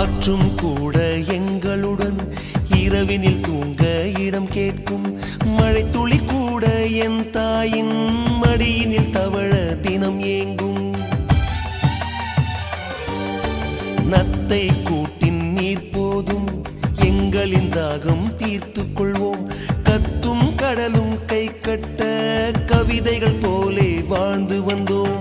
காற்றும் கூட எங்களுடன் இரவினில் தூங்க இடம் கேட்கும். மழை துளி கூட என் தாயின் மடியினில் தவழ தினம் ஏங்கும். நத்தை கூட்டின் நீர் போதும் எங்களின் தாகம் தீர்த்து கொள்வோம். கத்தும் கடலும் கை கட்ட கவிதைகள் போலே வாழ்ந்து வந்தோம்.